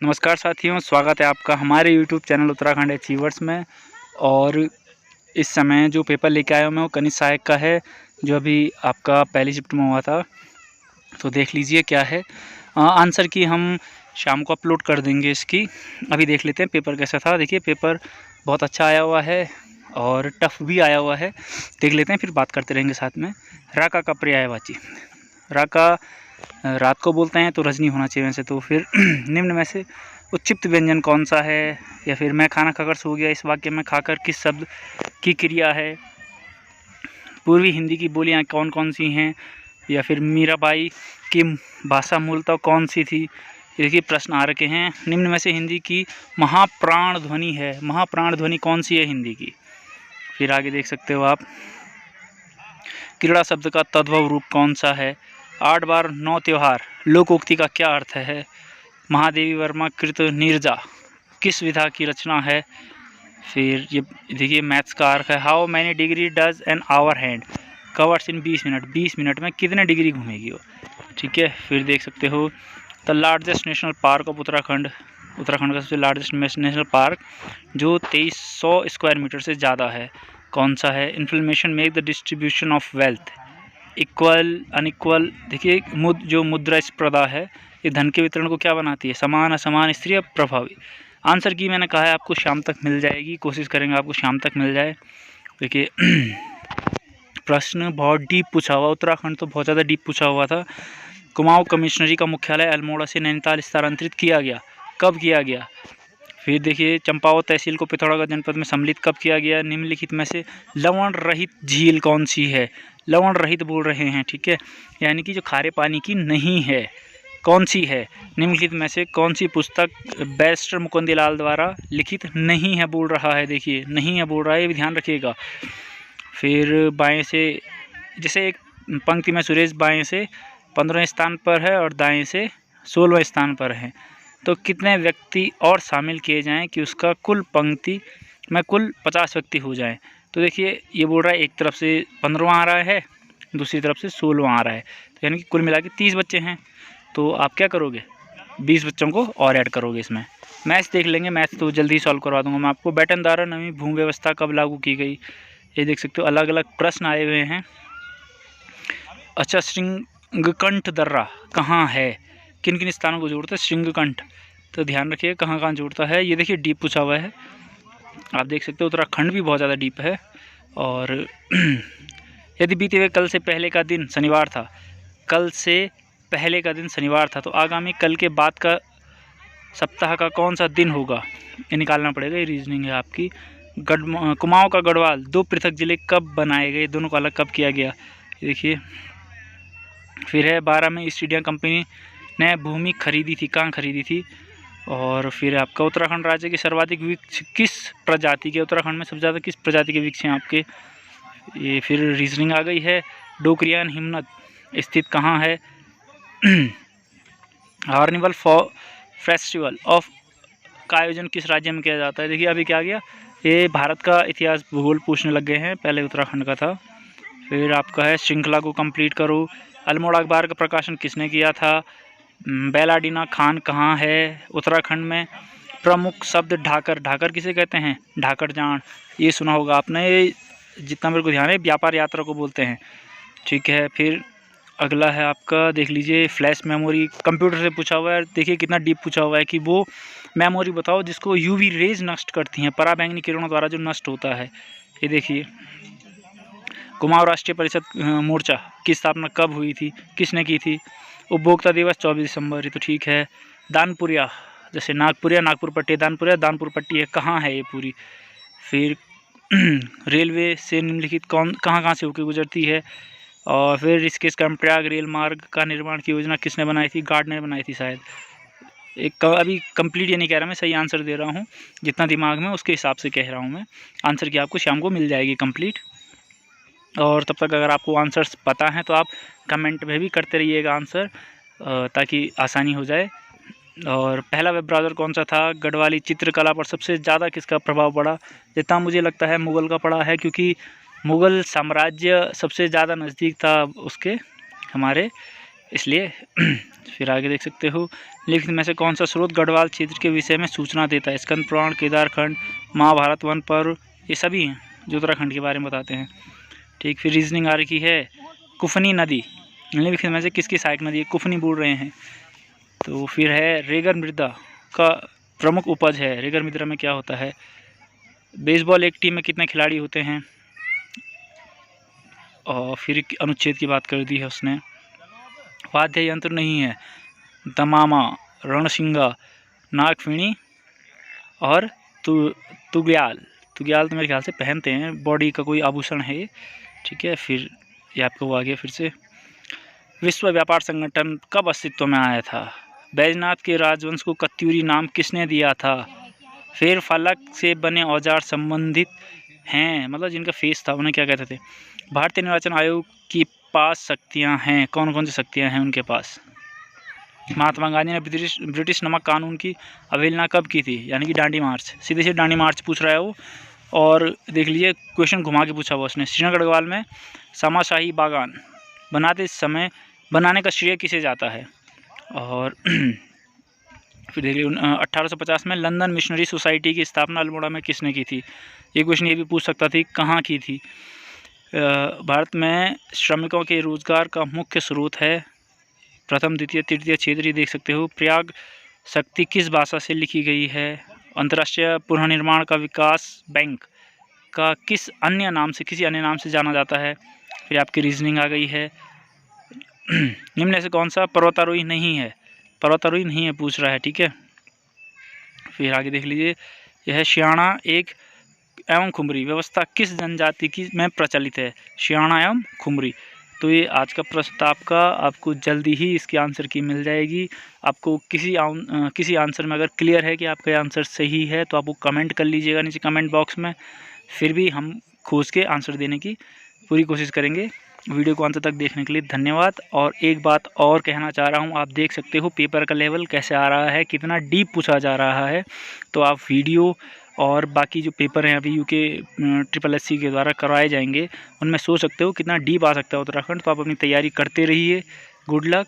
नमस्कार साथियों, स्वागत है आपका हमारे YouTube चैनल उत्तराखंड अचीवर्स में। और इस समय जो पेपर लेके आया हूँ मैं वो कनिष्ठ सहायक का है, जो अभी आपका पहली शिफ्ट में हुआ था। तो देख लीजिए क्या है। आंसर की हम शाम को अपलोड कर देंगे इसकी। अभी देख लेते हैं पेपर कैसा था। देखिए पेपर बहुत अच्छा आया हुआ है और टफ भी आया हुआ है। देख लेते हैं, फिर बात करते रहेंगे साथ में। राका का पर्यायवाची। राका रात को बोलते हैं तो रजनी होना चाहिए वैसे तो। फिर निम्न में से उच्चिप्त व्यंजन कौन सा है, या फिर मैं खाना खाकर सो गया इस वाक्य में खाकर किस शब्द की क्रिया है, पूर्वी हिंदी की बोलियां कौन कौन सी हैं, या फिर मीराबाई की भाषा मूलतः कौन सी थी। देखिए प्रश्न आ रखे हैं। निम्न में से हिंदी की महाप्राण ध्वनि है, महाप्राण ध्वनि कौन सी है हिंदी की। फिर आगे देख सकते हो आप, क्रीड़ा शब्द का तद्भव रूप कौन सा है, 8 बार 9 त्योहार लोकोक्ति का क्या अर्थ है, महादेवी वर्मा कृत नीरजा किस विधा की रचना है। फिर ये देखिए मैथ्स का अर्थ है, how many degree does an hour hand covers in 20 minute, 20 minute में कितने डिग्री घूमेगी वो। ठीक है। फिर देख सकते हो the largest national park of Uttarakhand, Uttarakhand का सबसे लार्जेस्ट नेशनल पार्क जो 2300 स्क्वायर मीटर से ज़्यादा है, कौन सा है। Inflammation make the distribution of wealth equal unequal. देखिए जो मुद्रास्प्रदा है ये धन के वितरण को क्या बनाती है, समान असमान स्थिर या प्रभावी। आंसर की मैंने कहा है आपको शाम तक मिल जाएगी, कोशिश करेंगे आपको शाम तक मिल जाए। देखिए प्रश्न बहुत डीप पूछा हुआ, उत्तराखंड तो बहुत ज़्यादा डीप पूछा हुआ था। कुमाऊं कमिश्नरी का मुख्यालय अल्मोड़ा से नैनीताल स्थानांतरित किया गया, कब किया गया। फिर देखिए चंपावत तहसील को पिथौरागढ़ जनपद में सम्मिलित कब किया गया। निम्नलिखित में से लवण रहित झील कौन सी है, लवण रहित बोल रहे हैं, ठीक है, यानी कि जो खारे पानी की नहीं है, कौन सी है। निम्नलिखित में से कौन सी पुस्तक बैरिस्टर मुकुंदलाल द्वारा लिखित नहीं है बोल रहा है। देखिए नहीं है बोल रहा है, ये भी ध्यान रखिएगा। फिर बाएं से, जैसे एक पंक्ति में सुरेश बाएं से 15वें स्थान पर है और दाएं से 16वें स्थान पर है, तो कितने व्यक्ति और शामिल किए जाएं कि उसका कुल पंक्ति में कुल 50 व्यक्ति हो जाएं। तो देखिए ये बोल रहा है एक तरफ से 15वां आ रहा है, दूसरी तरफ से 16वां आ रहा है, तो यानी कि कुल मिला के 30 बच्चे हैं। तो आप क्या करोगे, 20 बच्चों को और ऐड करोगे इसमें। मैथ्स देख लेंगे, मैथ्स तो जल्दी ही सॉल्व करवा दूंगा मैं आपको। बैटन द्वारा नवी भूमि व्यवस्था कब लागू की गई, ये देख सकते हो अलग अलग प्रश्न आए हुए हैं। अच्छा, श्रृंगकंठ दर्रा कहाँ है, किन किन स्थानों को जोड़ता है श्रृंगकंठ, तो ध्यान रखिए कहाँ कहाँ जोड़ता है। ये देखिए डीप पूछा हुआ है, आप देख सकते हो उत्तराखंड भी बहुत ज़्यादा डीप है। और यदि बीते हुए कल से पहले का दिन शनिवार था, कल से पहले का दिन शनिवार था, तो आगामी कल के बाद का सप्ताह का कौन सा दिन होगा, ये निकालना पड़ेगा। ये रीजनिंग है आपकी। कुमाऊं का गढ़वाल 2 पृथक जिले कब बनाए गए, दोनों को अलग कब किया गया, देखिए। फिर है 12 में ईस्ट इंडिया कंपनी ने भूमि खरीदी थी, कहाँ खरीदी थी। और फिर आपका उत्तराखंड राज्य के सर्वाधिक वृक्ष किस प्रजाति के, उत्तराखंड में सबसे ज़्यादा किस प्रजाति के वृक्ष हैं आपके। ये फिर रीजनिंग आ गई है। डोकरियान हिमनद स्थित कहाँ है। हार्निवल फेस्टिवल ऑफ का आयोजन किस राज्य में किया जाता है। देखिए अभी क्या गया, ये भारत का इतिहास भूगोल पूछने लग गए हैं, पहले उत्तराखंड का था। फिर आपका है श्रृंखला को कंप्लीट करो। अल्मोड़ा अखबार का प्रकाशन किसने किया था। बेलाडीना खान कहाँ है, उत्तराखंड में प्रमुख शब्द ढाकर, ढाकर किसे कहते हैं, ढाकर जान, ये सुना होगा आपने, जितना मेरे को ध्यान है व्यापार यात्रा को बोलते हैं, ठीक है। फिर अगला है आपका, देख लीजिए फ्लैश मेमोरी, कंप्यूटर से पूछा हुआ है। देखिए कितना डीप पूछा हुआ है कि वो मेमोरी बताओ जिसको यूवी रेज नष्ट करती हैं, पराबैंगनी किरणों द्वारा जो नष्ट होता है। ये देखिए कुमाऊं राष्ट्रीय परिषद मोर्चा की स्थापना कब हुई थी, किसने की थी। उपभोक्ता दिवस 24 दिसंबर, ये तो ठीक है। दानपुरिया, जैसे नागपुरिया, नागपुर पट्टी, दानपुरिया, दानपुर पट्टी है, कहाँ है ये पूरी। फिर रेलवे से निम्नलिखित कहाँ कहाँ से होकर गुजरती है। और फिर ऋषिकेश कर्णप्रयाग रेल मार्ग का निर्माण की योजना किसने बनाई थी, गार्ड ने बनाई थी शायद। एक अभी कंप्लीट ये नहीं कह रहा मैं, सही आंसर दे रहा हूँ, जितना दिमाग में उसके हिसाब से कह रहा हूँ मैं। आंसर की आपको शाम को मिल जाएगी कंप्लीट। और तब तक अगर आपको आंसर्स पता हैं तो आप कमेंट में भी करते रहिएगा आंसर, ताकि आसानी हो जाए। और पहला वेब ब्राउज़र कौन सा था, गढ़वाली चित्रकला पर सबसे ज़्यादा किसका प्रभाव पड़ा। जितना मुझे लगता है मुग़ल का पड़ा है, क्योंकि मुग़ल साम्राज्य सबसे ज़्यादा नज़दीक था उसके हमारे, इसलिए। फिर आगे देख सकते हो निम्नलिखित में से कौन सा स्रोत गढ़वाल क्षेत्र के विषय में सूचना देता है? स्कंद पुराण, केदारखंड, महाभारत, वन पर्व, ये सभी हैं जो उत्तराखंड के बारे में बताते हैं। ठीक, फिर रीजनिंग आ रही है। कुफनी नदी निम्नलिखित में से किसकी सहायक नदी है? कुफनी बोल रहे हैं। तो फिर है रेगर मृदा का प्रमुख उपज है। रेगर मृदा में क्या होता है? बेसबॉल एक टीम में कितने खिलाड़ी होते हैं? और फिर अनुच्छेद की बात कर दी है उसने। वाद्य यंत्र नहीं है। दमामा, रणसिंगा, नागफिणी और तुग्याल। तुग्याल तो मेरे ख्याल से पहनते हैं, बॉडी का कोई आभूषण है। ठीक है, फिर ये आपको वो आ गया। फिर से विश्व व्यापार संगठन कब अस्तित्व में आया था? बैजनाथ के राजवंश को कत्यूरी नाम किसने दिया था? फिर फलक से बने औजार संबंधित हैं, मतलब जिनका फेस था उन्हें क्या कहते थे? भारतीय निर्वाचन आयोग के पास शक्तियां हैं, कौन कौन सी शक्तियां हैं उनके पास? महात्मा गांधी ने ब्रिटिश नमक कानून की अवहेलना कब की थी? यानी कि डांडी मार्च। सीधे से डांडी मार्च पूछ रहा है वो, और देख लीजिए क्वेश्चन घुमा के पूछा हुआ उसने। श्रीनगर गढ़वाल में समाशाही बागान बनाने का श्रेय किसे जाता है? और फिर देखिए 1850 में लंदन मिशनरी सोसाइटी की स्थापना अल्मोड़ा में किसने की थी? ये क्वेश्चन ये भी पूछ सकता थी, कहाँ की थी? भारत में श्रमिकों के रोजगार का मुख्य स्रोत है प्रथम, द्वितीय, तृतीय क्षेत्रीय, देख सकते हो। प्रयाग शक्ति किस भाषा से लिखी गई है? अंतर्राष्ट्रीय पुनर्निर्माण का विकास बैंक का किसी अन्य नाम से जाना जाता है? फिर आपकी रीजनिंग आ गई है। निम्न में से कौन सा पर्वतारोही नहीं है? पर्वतारोही नहीं है पूछ रहा है। ठीक है, फिर आगे देख लीजिए। यह शियाणा एक एवं खुमरी व्यवस्था किस जनजाति की में प्रचलित है? शियाणा एवं खुमरी। तो ये आज का प्रस्ताव का आपको जल्दी ही इसकी आंसर की मिल जाएगी। आपको किसी आंसर में अगर क्लियर है कि आपका आंसर सही है तो आप वो कमेंट कर लीजिएगा नीचे कमेंट बॉक्स में, फिर भी हम खोज के आंसर देने की पूरी कोशिश करेंगे। वीडियो को अंत तक देखने के लिए धन्यवाद। और एक बात और कहना चाह रहा हूँ, आप देख सकते हो पेपर का लेवल कैसे आ रहा है, कितना डीप पूछा जा रहा है। तो आप वीडियो और बाकी जो पेपर हैं अभी यूके SSC के द्वारा करवाए जाएंगे, उनमें सोच सकते हो कितना डीप आ सकता है उत्तराखंड। तो आप अपनी तैयारी करते रहिए। Good luck.